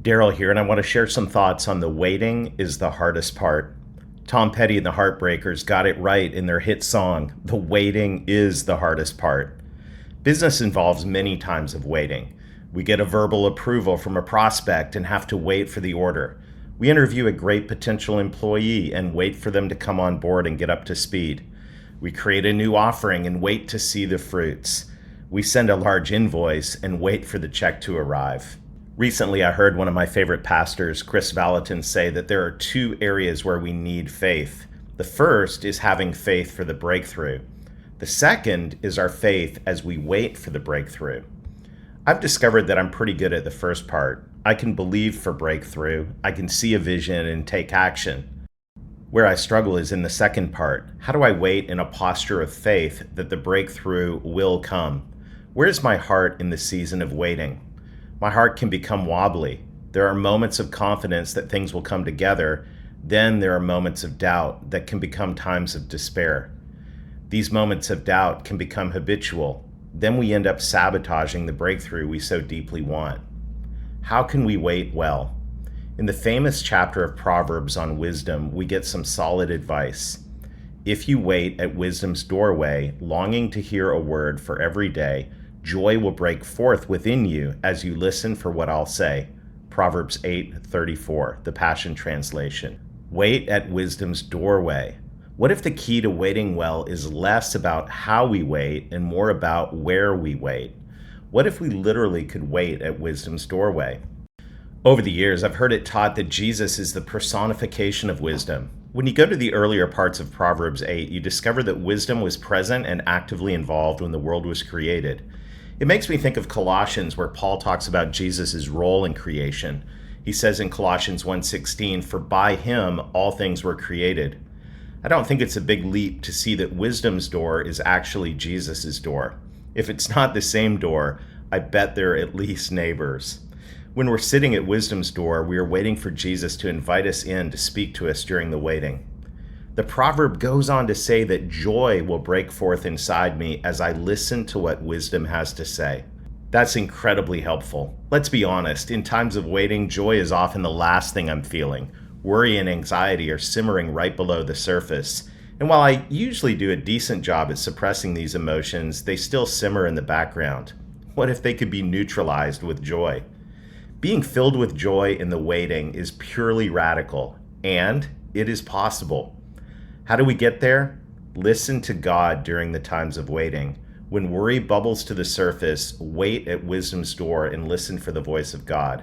Daryl here, and I want to share some thoughts on the waiting is the hardest part. Tom Petty and the Heartbreakers got it right in their hit song, The Waiting is the Hardest Part. Business involves many times of waiting. We get a verbal approval from a prospect and have to wait for the order. We interview a great potential employee and wait for them to come on board and get up to speed. We create a new offering and wait to see the fruits. We send a large invoice and wait for the check to arrive. Recently, I heard one of my favorite pastors, Chris Vallotton, say that there are two areas where we need faith. The first is having faith for the breakthrough. The second is our faith as we wait for the breakthrough. I've discovered that I'm pretty good at the first part. I can believe for breakthrough. I can see a vision and take action. Where I struggle is in the second part. How do I wait in a posture of faith that the breakthrough will come? Where's my heart in the season of waiting? My heart can become wobbly. There are moments of confidence that things will come together. Then there are moments of doubt that can become times of despair. These moments of doubt can become habitual. Then we end up sabotaging the breakthrough we so deeply want. How can we wait well? In the famous chapter of Proverbs on wisdom, we get some solid advice. If you wait at wisdom's doorway, longing to hear a word for every day, joy will break forth within you as you listen for what I'll say. Proverbs 8:34, the Passion Translation. Wait at wisdom's doorway. What if the key to waiting well is less about how we wait and more about where we wait? What if we literally could wait at wisdom's doorway? Over the years, I've heard it taught that Jesus is the personification of wisdom. When you go to the earlier parts of Proverbs 8, you discover that wisdom was present and actively involved when the world was created. It makes me think of Colossians, where Paul talks about Jesus' role in creation. He says in Colossians 1:16, "For by him all things were created." I don't think it's a big leap to see that wisdom's door is actually Jesus' door. If it's not the same door, I bet they're at least neighbors. When we're sitting at wisdom's door, we are waiting for Jesus to invite us in to speak to us during the waiting. The proverb goes on to say that joy will break forth inside me as I listen to what wisdom has to say. That's incredibly helpful. Let's be honest, in times of waiting, joy is often the last thing I'm feeling. Worry and anxiety are simmering right below the surface. And while I usually do a decent job at suppressing these emotions, they still simmer in the background. What if they could be neutralized with joy? Being filled with joy in the waiting is purely radical, and it is possible. How do we get there? Listen to God during the times of waiting. When worry bubbles to the surface, wait at wisdom's door and listen for the voice of God.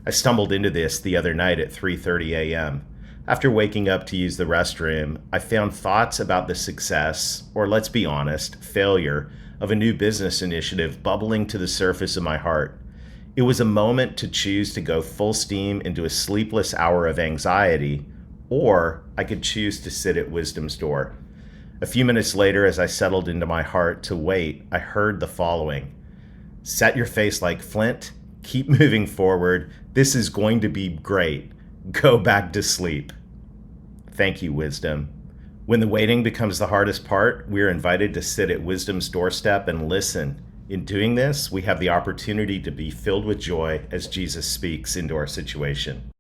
I stumbled into this the other night at 3:30 a.m. After waking up to use the restroom, I found thoughts about the success, or let's be honest, failure, of a new business initiative bubbling to the surface of my heart. It was a moment to choose to go full steam into a sleepless hour of anxiety, or I could choose to sit at wisdom's door. A few minutes later, as I settled into my heart to wait, I heard the following. Set your face like flint. Keep moving forward. This is going to be great. Go back to sleep. Thank you, wisdom. When the waiting becomes the hardest part, we are invited to sit at wisdom's doorstep and listen. In doing this, we have the opportunity to be filled with joy as Jesus speaks into our situation.